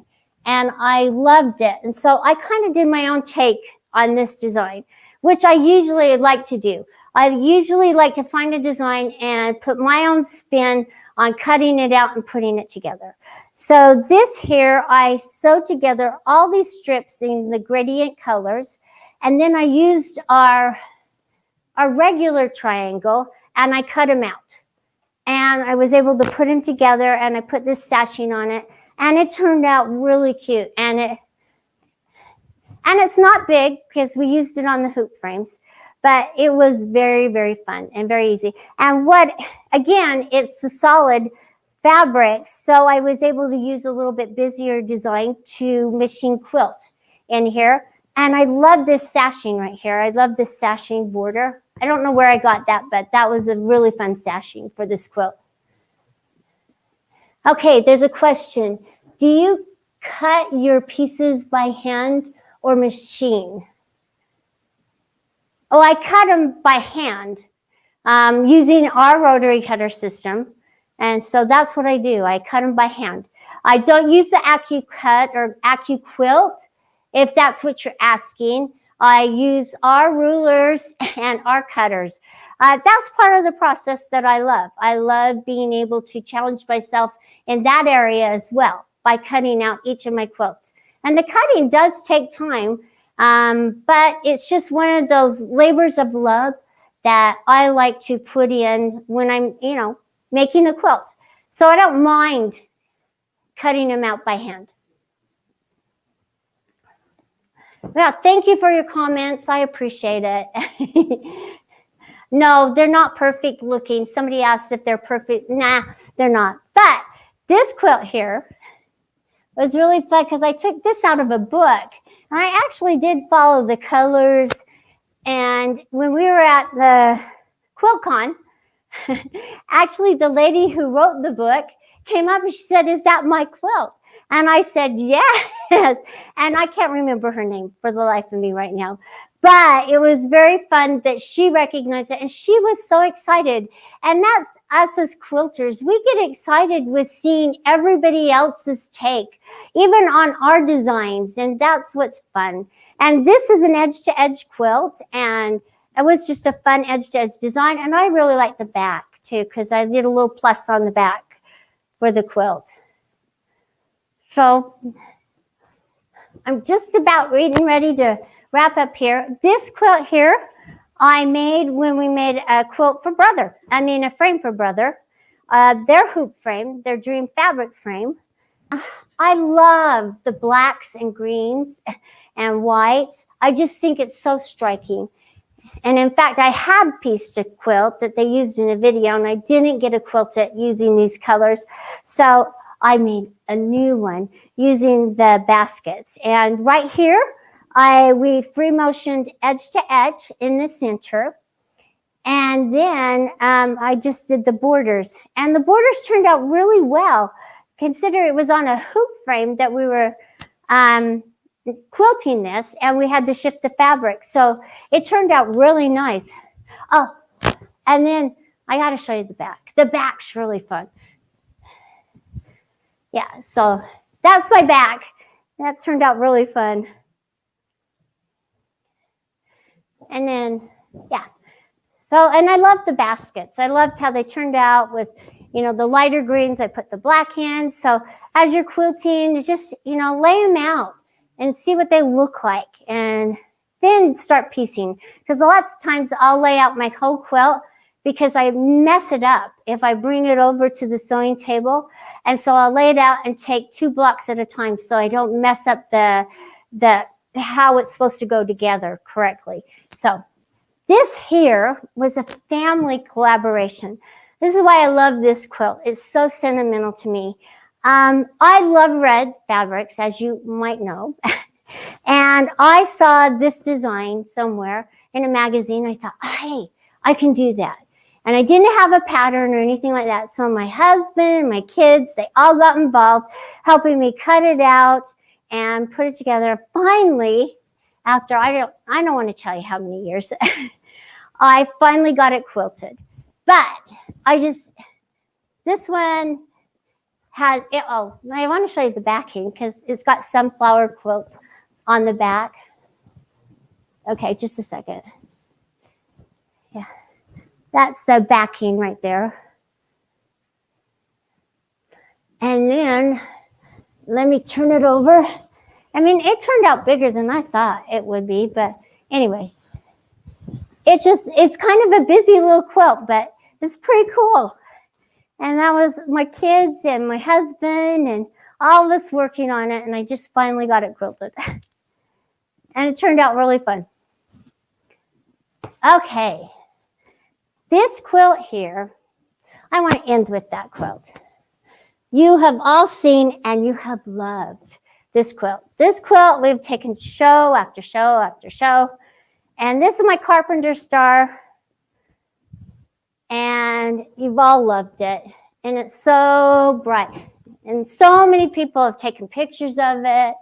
and I loved it. And so I kind of did my own take on this design, which I usually like to do. I usually like to find a design and put my own spin on cutting it out and putting it together. So this here, I sewed together all these strips in the gradient colors, and then I used our regular triangle and I cut them out. And I was able to put them together and I put this sashing on it and it turned out really cute. And it's not big because we used it on the hoop frames, but it was very, very fun and very easy. And again, it's the solid fabric. So I was able to use a little bit busier design to machine quilt in here. And I love this sashing right here. I love this sashing border. I don't know where I got that, but that was a really fun sashing for this quilt. Okay, there's a question. Do you cut your pieces by hand or machine? Oh, I cut them by hand using our rotary cutter system. And so that's what I do. I cut them by hand. I don't use the AccuCut or AccuQuilt, if that's what you're asking. I use our rulers and our cutters. That's part of the process that I love. I love being able to challenge myself in that area as well by cutting out each of my quilts. And the cutting does take time, but it's just one of those labors of love that I like to put in when I'm, making a quilt. So I don't mind cutting them out by hand. Well, thank you for your comments. I appreciate it. No, they're not perfect looking. Somebody asked if they're perfect. Nah, they're not. But this quilt here was really fun because I took this out of a book. And I actually did follow the colors. And when we were at the QuiltCon, actually the lady who wrote the book came up and she said, "Is that my quilt?" And I said, "Yes." And I can't remember her name for the life of me right now. But it was very fun that she recognized it. And she was so excited. And that's us as quilters. We get excited with seeing everybody else's take, even on our designs. And that's what's fun. And this is an edge-to-edge quilt. And it was just a fun edge-to-edge design. And I really like the back, too, because I did a little plus on the back for the quilt. So I'm just about ready to wrap up here. This quilt here I made when we made a quilt for Brother. A frame for Brother. Their hoop frame, their dream fabric frame. I love the blacks and greens and whites. I just think it's so striking. And in fact, I had pieced a quilt that they used in a video and I didn't get a quilt it using these colors. So I made a new one using the baskets. And right here, we free motioned edge to edge in the center. And then I just did the borders. And the borders turned out really well. Consider it was on a hoop frame that we were quilting this, and we had to shift the fabric. So it turned out really nice. Oh, and then I got to show you the back. The back's really fun. Yeah, so that's my back. That turned out really fun. And then, yeah. So, and I love the baskets. I loved how they turned out with You know, the lighter greens, I put the black in. So as you're quilting, it's just, you know, lay them out and see what they look like, and then start piecing. Because lots of times I'll lay out my whole quilt because I mess it up if I bring it over to the sewing table. And so I'll lay it out and take 2 blocks at a time so I don't mess up the how it's supposed to go together correctly. So this here was a family collaboration. This is why I love this quilt. It's so sentimental to me. I love red fabrics, as you might know. And I saw this design somewhere in a magazine. I thought, hey, I can do that. And I didn't have a pattern or anything like that. So my husband and my kids, they all got involved, helping me cut it out and put it together. Finally, after I don't want to tell you how many years, I finally got it quilted. But this one had, I want to show you the backing because it's got sunflower quilt on the back. Okay, just a second. Yeah, that's the backing right there. And then let me turn it over. I mean, it turned out bigger than I thought it would be, but anyway, it's kind of a busy little quilt, but it's pretty cool. And that was my kids and my husband and all of us working on it, and I just finally got it quilted. And it turned out really fun. Okay, this quilt here, I want to end with that quilt. You have all seen and you have loved this quilt. This quilt we've taken show after show after show. And this is my carpenter star. And you've all loved it. And it's so bright. And so many people have taken pictures of it,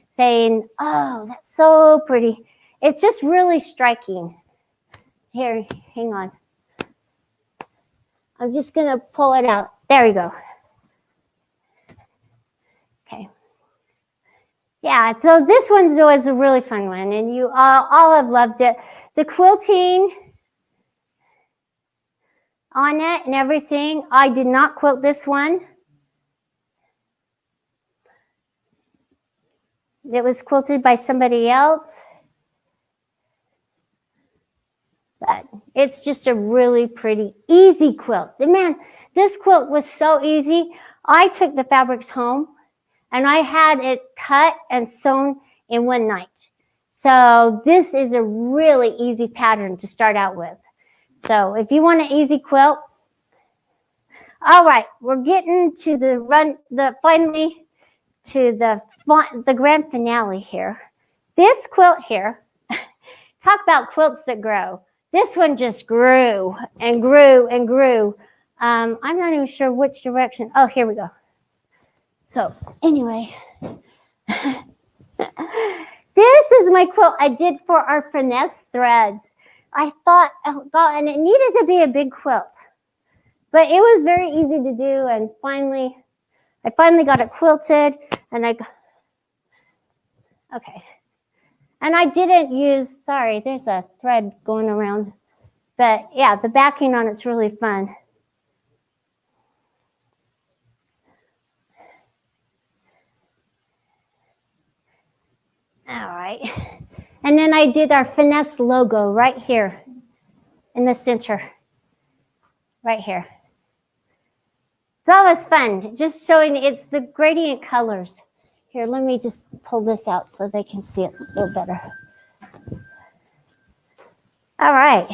saying, oh, that's so pretty. It's just really striking. Here, hang on. I'm just going to pull it out. There we go. Okay. Yeah, so this one was a really fun one, and you all have loved it. The quilting on it and everything, I did not quilt this one. It was quilted by somebody else. But it's just a really pretty, easy quilt. And man, this quilt was so easy. I took the fabrics home and I had it cut and sewn in one night. So this is a really easy pattern to start out with. So if you want an easy quilt, all right, we're getting to finally to the grand finale here. This quilt here, talk about quilts that grow. This one just grew and grew and grew. I'm not even sure which direction. Oh, here we go. So anyway, this is my quilt I did for our finesse threads. I thought, oh God, and it needed to be a big quilt, but it was very easy to do. And I finally got it quilted, and okay. And I didn't use, sorry, there's a thread going around. But yeah, the backing on it's really fun. All right. And then I did our finesse logo right here in the center, right here. It's always fun, just showing it's the gradient colors. Here, let me just pull this out so they can see it a little better. All right.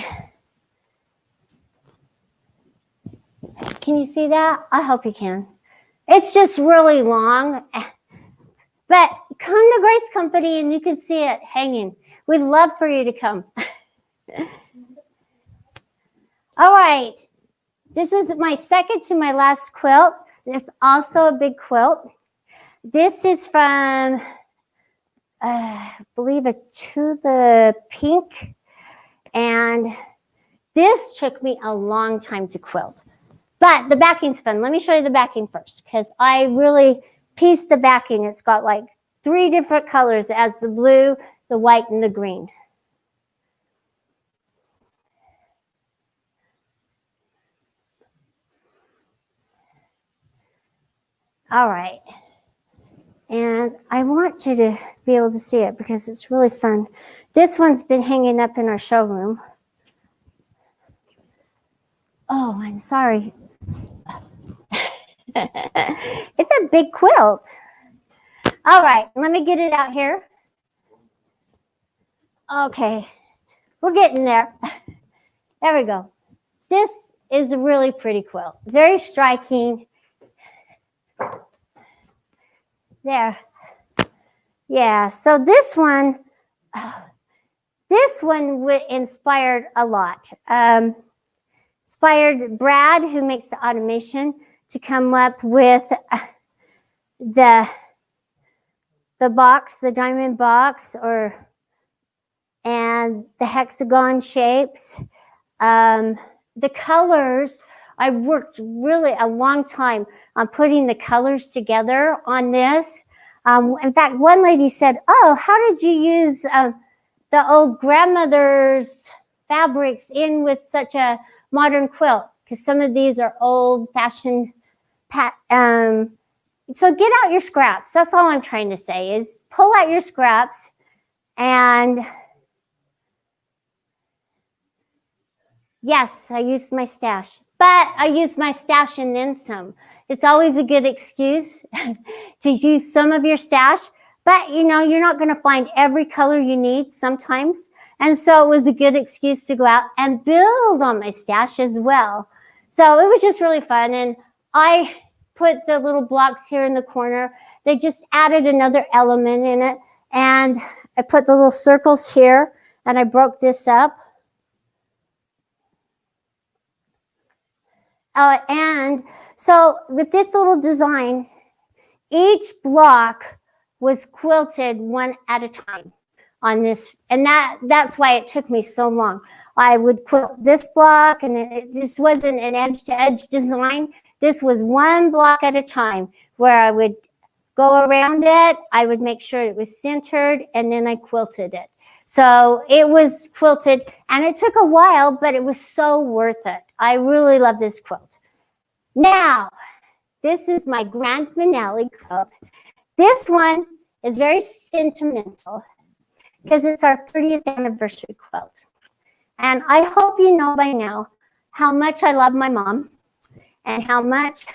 Can you see that? I hope you can. It's just really long, but come to Grace Company and you can see it hanging. We'd love for you to come. All right. This is my second to my last quilt. It's also a big quilt. This is from, I believe, a To the Pink. And this took me a long time to quilt. But the backing's fun. Let me show you the backing first, because I really pieced the backing. It's got like 3 different colors. It has the blue, the white, and the green. All right. And I want you to be able to see it because it's really fun. This one's been hanging up in our showroom. Oh, I'm sorry. It's a big quilt. All right, let me get it out here. Okay, we're getting there. There we go. This is a really pretty quilt. Very striking. There. Yeah, so this one inspired a lot. Inspired Brad, who makes the automation, to come up with the box, the diamond box, and the hexagon shapes. The colors, I worked really a long time on putting the colors together on this. In fact, one lady said, "Oh, how did you use the old grandmother's fabrics in with such a modern quilt?" Because some of these are old-fashioned. So get out your scraps. That's all I'm trying to say is pull out your scraps and yes, I used my stash, but I used my stash and then some. It's always a good excuse to use some of your stash, but you know, you're not going to find every color you need sometimes. And so it was a good excuse to go out and build on my stash as well. So it was just really fun. And I put the little blocks here in the corner. They just added another element in it. And I put the little circles here and I broke this up. And so with this little design, each block was quilted one at a time on this. And that's why it took me so long. I would quilt this block and it just wasn't an edge-to-edge design. This was one block at a time where I would go around it. I would make sure it was centered and then I quilted it. So it was quilted and it took a while, but it was so worth it. I really love this quilt. Now, this is my grand finale quilt. This one is very sentimental because it's our 30th anniversary quilt. And I hope you know by now how much I love my mom and how much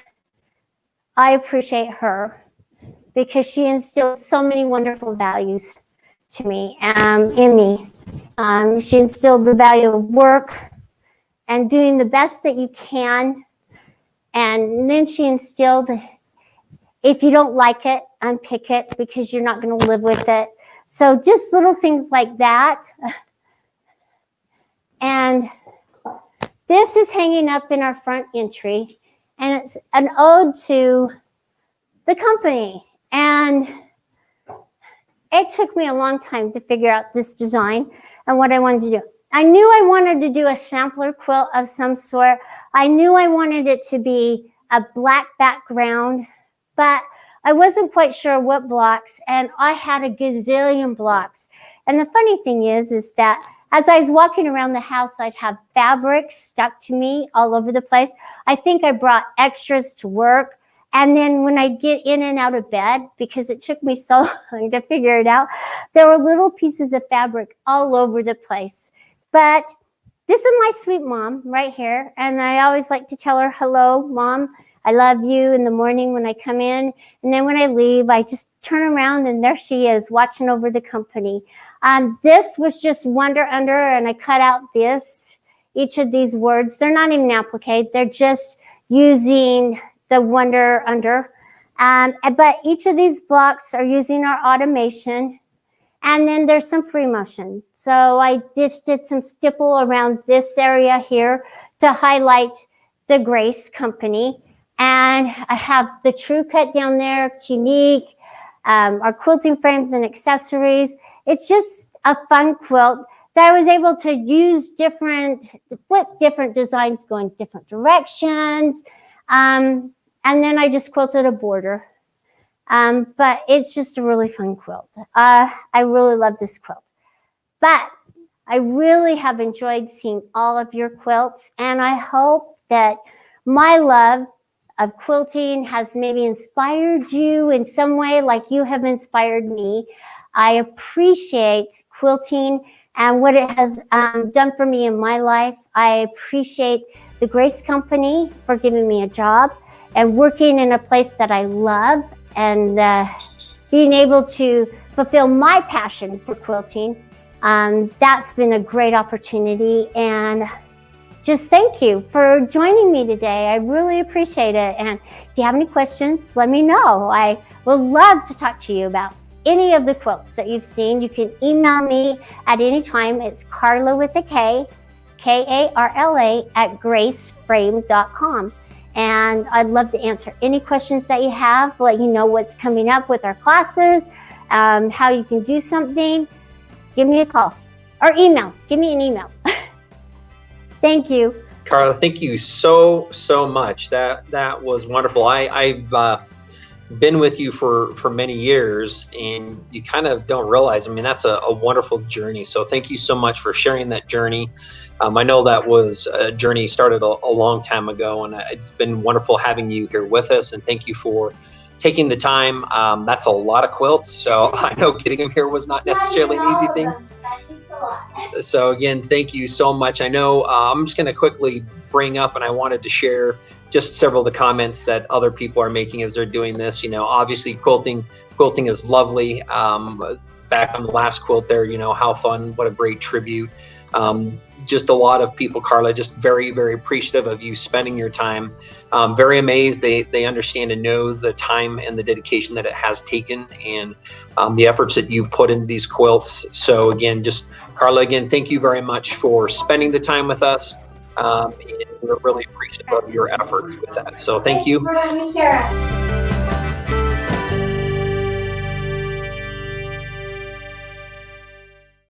I appreciate her because she instilled so many wonderful values to me, in me. She instilled the value of work and doing the best that you can. And then she instilled, if you don't like it, unpick it because you're not going to live with it. So just little things like that. And this is hanging up in our front entry. And it's an ode to the company. And it took me a long time to figure out this design and what I wanted to do. I knew I wanted to do a sampler quilt of some sort. I knew I wanted it to be a black background, but I wasn't quite sure what blocks, and I had a gazillion blocks. And the funny thing is that as I was walking around the house, I'd have fabrics stuck to me all over the place. I think I brought extras to work. And then when I get in and out of bed, because it took me so long to figure it out, there were little pieces of fabric all over the place. But this is my sweet mom right here. And I always like to tell her, hello, Mom. I love you in the morning when I come in. And then when I leave, I just turn around and there she is watching over the company. This was just Wonder Under, and I cut out each of these words. They're not even applique. They're just using the Wonder Under. But each of these blocks are using our automation. And then there's some free motion. So I just did some stipple around this area here to highlight the Grace Company. And I have the True Cut down there, Unique, our quilting frames and accessories. It's just a fun quilt that I was able to use to flip different designs going different directions. And then I just quilted a border. But it's just a really fun quilt. I really love this quilt. But I really have enjoyed seeing all of your quilts, and I hope that my love of quilting has maybe inspired you in some way, like you have inspired me. I appreciate quilting and what it has done for me in my life. I appreciate the Grace Company for giving me a job and working in a place that I love, and being able to fulfill my passion for quilting. That's been a great opportunity, and just thank you for joining me today. I really appreciate it. And if you have any questions, let me know. I would love to talk to you about any of the quilts that you've seen. You can email me at any time. It's Karla with a K, Karla @graceframe.com. And I'd love to answer any questions that you have, let you know what's coming up with our classes, how you can do something. Give me a call or email. Give me an email. Thank you. Karla, thank you so much. That was wonderful. I've been with you for many years, and you kind of don't realize, I mean, that's a wonderful journey. So thank you so much for sharing that journey. I know that was a journey started a long time ago, and it's been wonderful having you here with us. And thank you for taking the time. That's a lot of quilts, so I know getting them here was not necessarily an easy thing. So again, thank you so much. I know I'm just going to quickly bring up, and I wanted to share just several of the comments that other people are making as they're doing this. You know, obviously quilting is lovely. Back on the last quilt there, you know, how fun, what a great tribute. Just a lot of people, Karla, just very, very appreciative of you spending your time. Very amazed. They understand and know the time and the dedication that it has taken, and the efforts that you've put into these quilts. So again, just Karla, again, thank you very much for spending the time with us. And we're really appreciative of your efforts with that. So thank you. Thanks for letting me share it.